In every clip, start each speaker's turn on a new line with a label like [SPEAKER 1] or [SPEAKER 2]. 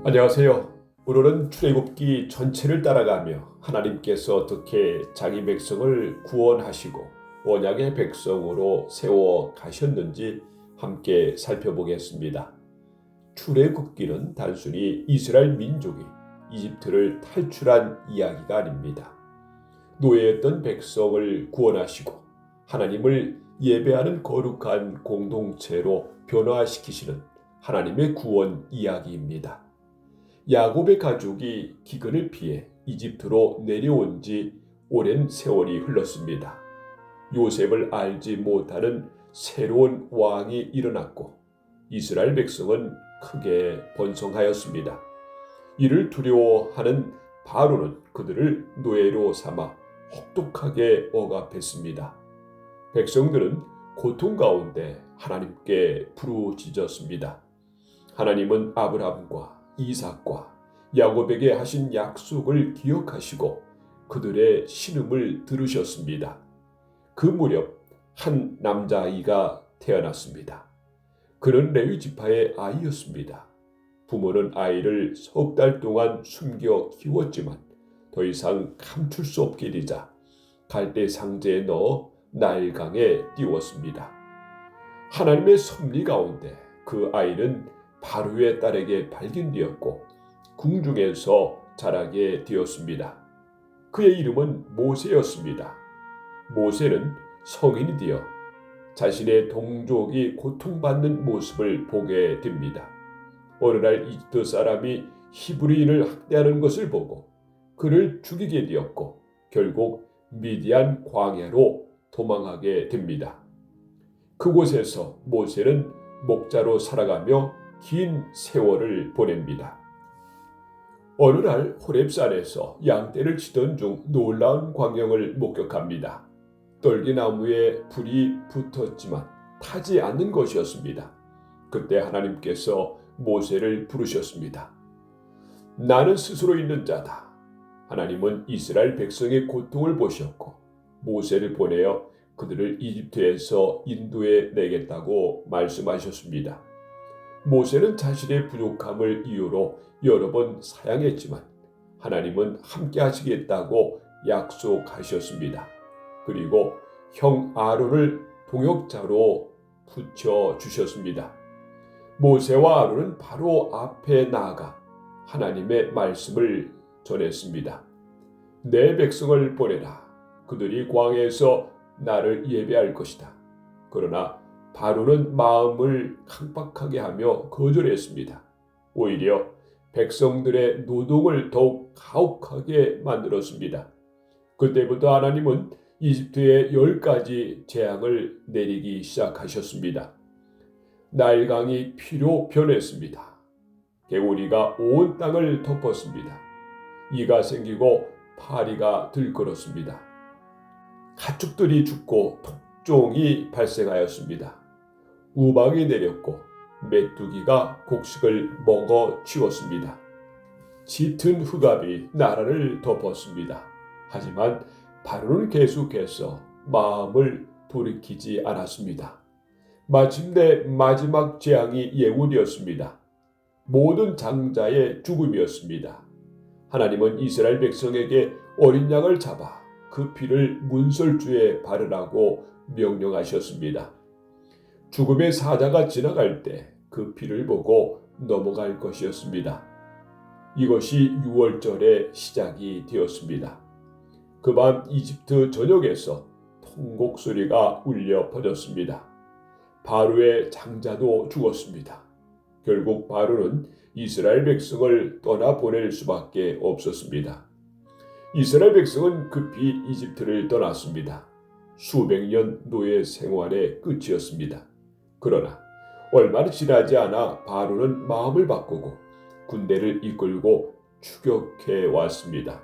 [SPEAKER 1] 안녕하세요. 오늘은 출애굽기 전체를 따라가며 하나님께서 어떻게 자기 백성을 구원하시고 언약의 백성으로 세워 가셨는지 함께 살펴보겠습니다. 출애굽기는 단순히 이스라엘 민족이 이집트를 탈출한 이야기가 아닙니다. 노예였던 백성을 구원하시고 하나님을 예배하는 거룩한 공동체로 변화시키시는 하나님의 구원 이야기입니다. 야곱의 가족이 기근을 피해 이집트로 내려온 지 오랜 세월이 흘렀습니다. 요셉을 알지 못하는 새로운 왕이 일어났고 이스라엘 백성은 크게 번성하였습니다. 이를 두려워하는 바로는 그들을 노예로 삼아 혹독하게 억압했습니다. 백성들은 고통 가운데 하나님께 부르짖었습니다. 하나님은 아브라함과 이삭과 야곱에게 하신 약속을 기억하시고 그들의 신음을 들으셨습니다. 그 무렵 한 남자아이가 태어났습니다. 그는 레위 지파의 아이였습니다. 부모는 아이를 석 달 동안 숨겨 키웠지만 더 이상 감출 수 없게 되자 갈대 상자에 넣어 나일강에 띄웠습니다. 하나님의 섭리 가운데 그 아이는 바로의 딸에게 발견되었고 궁중에서 자라게 되었습니다. 그의 이름은 모세였습니다. 모세는 성인이 되어 자신의 동족이 고통받는 모습을 보게 됩니다. 어느 날 이집트 사람이 히브리인을 학대하는 것을 보고 그를 죽이게 되었고 결국 미디안 광야로 도망하게 됩니다. 그곳에서 모세는 목자로 살아가며 긴 세월을 보냅니다. 어느 날 호렙산에서 양떼를 치던 중 놀라운 광경을 목격합니다. 떨기나무에 불이 붙었지만 타지 않는 것이었습니다. 그때 하나님께서 모세를 부르셨습니다. 나는 스스로 있는 자다. 하나님은 이스라엘 백성의 고통을 보셨고 모세를 보내어 그들을 이집트에서 인도해 내겠다고 말씀하셨습니다. 모세는 자신의 부족함을 이유로 여러 번 사양했지만 하나님은 함께 하시겠다고 약속하셨습니다. 그리고 형 아론을 동역자로 붙여주셨습니다. 모세와 아론은 바로 앞에 나아가 하나님의 말씀을 전했습니다. 내 백성을 보내라. 그들이 광야에서 나를 예배할 것이다. 그러나 바로는 마음을 강박하게 하며 거절했습니다. 오히려 백성들의 노동을 더욱 가혹하게 만들었습니다. 그때부터 하나님은 이집트에 10가지 재앙을 내리기 시작하셨습니다. 나일강이 피로 변했습니다. 개구리가 온 땅을 덮었습니다. 이가 생기고 파리가 들끓었습니다. 가축들이 죽고 독종이 발생하였습니다. 우박이 내렸고 메뚜기가 곡식을 먹어 치웠습니다. 짙은 흑암이 나라를 덮었습니다. 하지만 바로는 계속해서 마음을 돌이키지 않았습니다. 마침내 마지막 재앙이 예고되었습니다. 모든 장자의 죽음이었습니다. 하나님은 이스라엘 백성에게 어린 양을 잡아 그 피를 문설주에 바르라고 명령하셨습니다. 죽음의 사자가 지나갈 때 그 피를 보고 넘어갈 것이었습니다. 이것이 6월절의 시작이 되었습니다. 그 밤 이집트 전역에서 통곡 소리가 울려 퍼졌습니다. 바로의 장자도 죽었습니다. 결국 바로는 이스라엘 백성을 떠나보낼 수밖에 없었습니다. 이스라엘 백성은 급히 이집트를 떠났습니다. 수백 년 노예 생활의 끝이었습니다. 그러나 얼마 지나지 않아 바로는 마음을 바꾸고 군대를 이끌고 추격해 왔습니다.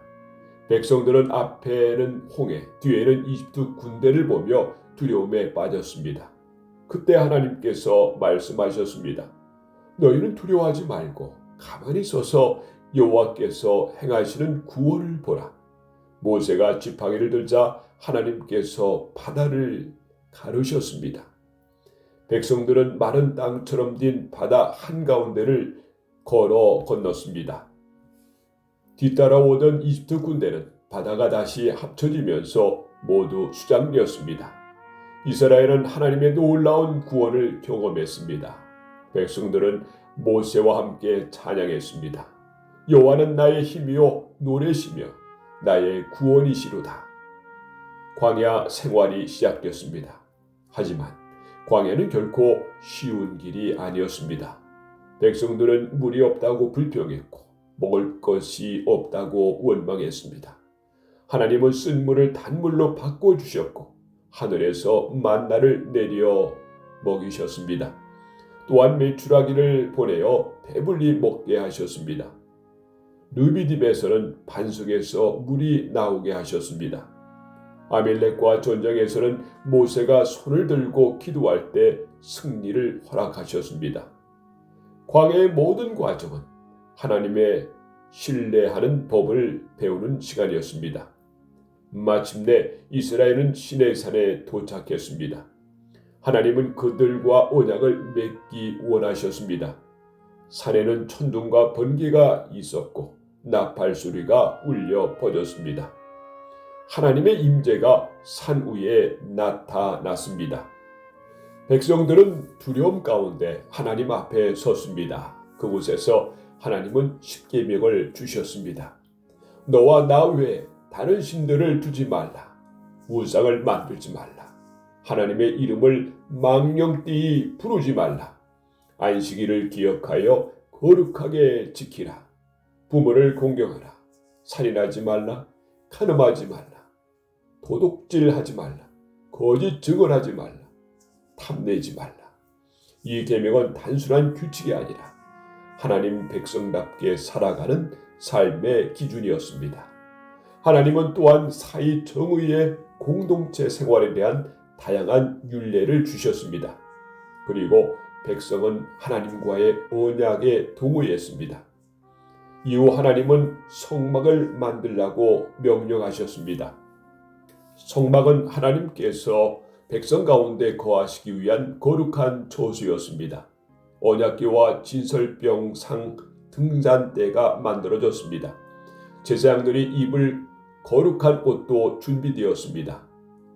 [SPEAKER 1] 백성들은 앞에는 홍해, 뒤에는 이집트 군대를 보며 두려움에 빠졌습니다. 그때 하나님께서 말씀하셨습니다. 너희는 두려워하지 말고 가만히 서서 여호와께서 행하시는 구원을 보라. 모세가 지팡이를 들자 하나님께서 바다를 가르셨습니다. 백성들은 마른 땅처럼 된 바다 한가운데를 걸어 건넜습니다. 뒤따라오던 이집트 군대는 바다가 다시 합쳐지면서 모두 수장되었습니다. 이스라엘은 하나님의 놀라운 구원을 경험했습니다. 백성들은 모세와 함께 찬양했습니다. 여호와는 나의 힘이요 노래시며 나의 구원이시로다. 광야 생활이 시작되었습니다. 하지만 광야는 결코 쉬운 길이 아니었습니다. 백성들은 물이 없다고 불평했고 먹을 것이 없다고 원망했습니다. 하나님은 쓴 물을 단물로 바꿔주셨고 하늘에서 만나를 내려 먹이셨습니다. 또한 메추라기를 보내어 배불리 먹게 하셨습니다. 르비딤에서는 반석에서 물이 나오게 하셨습니다. 아멜렉과 전쟁에서는 모세가 손을 들고 기도할 때 승리를 허락하셨습니다. 광야의 모든 과정은 하나님의 신뢰하는 법을 배우는 시간이었습니다. 마침내 이스라엘은 시내산에 도착했습니다. 하나님은 그들과 언약을 맺기 원하셨습니다. 산에는 천둥과 번개가 있었고 나팔 소리가 울려 퍼졌습니다. 하나님의 임재가 산 위에 나타났습니다. 백성들은 두려움 가운데 하나님 앞에 섰습니다. 그곳에서 하나님은 십계명을 주셨습니다. 너와 나 외에 다른 신들을 두지 말라. 우상을 만들지 말라. 하나님의 이름을 망령되이 부르지 말라. 안식일을 기억하여 거룩하게 지키라. 부모를 공경하라. 살인하지 말라. 간음하지 말라. 도둑질하지 말라. 거짓 증언하지 말라. 탐내지 말라. 이 계명은 단순한 규칙이 아니라 하나님 백성답게 살아가는 삶의 기준이었습니다. 하나님은 또한 사이 정의의 공동체 생활에 대한 다양한 율례를 주셨습니다. 그리고 백성은 하나님과의 언약에 동의했습니다. 이후 하나님은 성막을 만들라고 명령하셨습니다. 성막은 하나님께서 백성 가운데 거하시기 위한 거룩한 처소였습니다. 언약궤와 진설병상 등잔대가 만들어졌습니다. 제사장들이 입을 거룩한 옷도 준비되었습니다.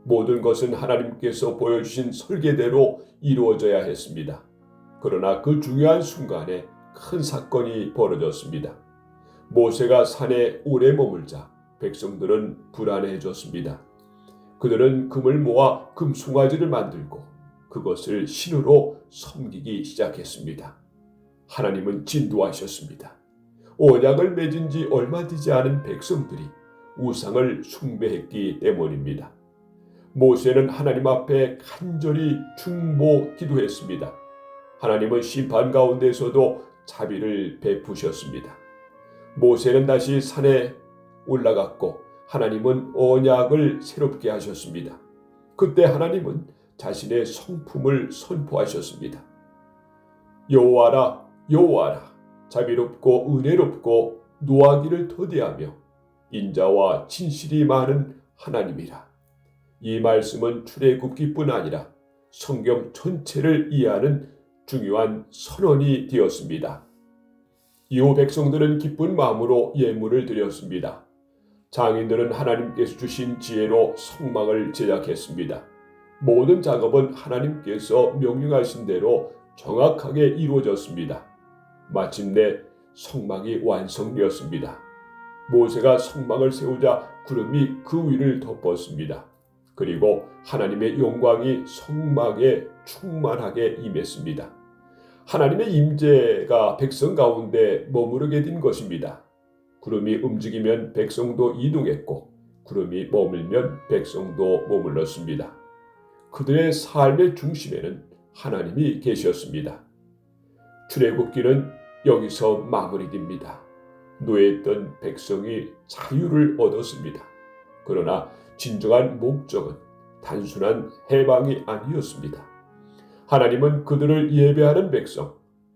[SPEAKER 1] 모든 것은 하나님께서 보여주신 설계대로 이루어져야 했습니다. 그러나 그 중요한 순간에 큰 사건이 벌어졌습니다. 모세가 산에 오래 머물자 백성들은 불안해졌습니다. 그들은 금을 모아 금송아지를 만들고 그것을 신으로 섬기기 시작했습니다. 하나님은 진도하셨습니다. 언약을 맺은 지 얼마 되지 않은 백성들이 우상을 숭배했기 때문입니다. 모세는 하나님 앞에 간절히 중보 기도했습니다. 하나님은 심판 가운데서도 자비를 베푸셨습니다. 모세는 다시 산에 올라갔고 하나님은 언약을 새롭게 하셨습니다. 그때 하나님은 자신의 성품을 선포하셨습니다. 여호와라 여호와라 자비롭고 은혜롭고 노하기를 더디하며 인자와 진실이 많은 하나님이라. 이 말씀은 출애굽기뿐 아니라 성경 전체를 이해하는 중요한 선언이 되었습니다. 이후 백성들은 기쁜 마음으로 예물을 드렸습니다. 장인들은 하나님께서 주신 지혜로 성막을 제작했습니다. 모든 작업은 하나님께서 명령하신 대로 정확하게 이루어졌습니다. 마침내 성막이 완성되었습니다. 모세가 성막을 세우자 구름이 그 위를 덮었습니다. 그리고 하나님의 영광이 성막에 충만하게 임했습니다. 하나님의 임재가 백성 가운데 머무르게 된 것입니다. 구름이 움직이면 백성도 이동했고 구름이 머물면 백성도 머물렀습니다. 그들의 삶의 중심에는 하나님이 계셨습니다. 출애굽기는 여기서 마무리됩니다. 노예했던 백성이 자유를 얻었습니다. 그러나 진정한 목적은 단순한 해방이 아니었습니다. 하나님은 그들을 예배하는 백성,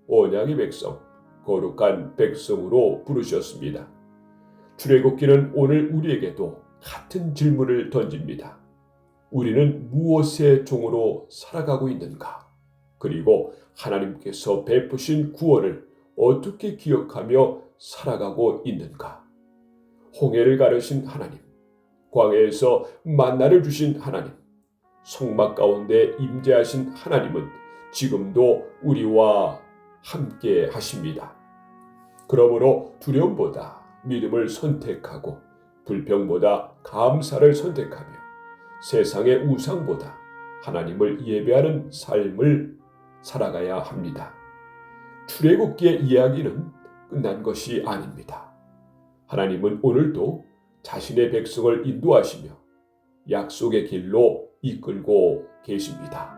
[SPEAKER 1] 언약의 백성, 거룩한 백성으로 부르셨습니다. 출애굽기는 오늘 우리에게도 같은 질문을 던집니다. 우리는 무엇의 종으로 살아가고 있는가? 그리고 하나님께서 베푸신 구원을 어떻게 기억하며 살아가고 있는가? 홍해를 가르신 하나님, 광야에서 만나를 주신 하나님, 성막 가운데 임재하신 하나님은 지금도 우리와 함께 하십니다. 그러므로 두려움보다 믿음을 선택하고 불평보다 감사를 선택하며 세상의 우상보다 하나님을 예배하는 삶을 살아가야 합니다. 출애굽기의 이야기는 끝난 것이 아닙니다. 하나님은 오늘도 자신의 백성을 인도하시며 약속의 길로 이끌고 계십니다.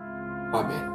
[SPEAKER 1] 아멘.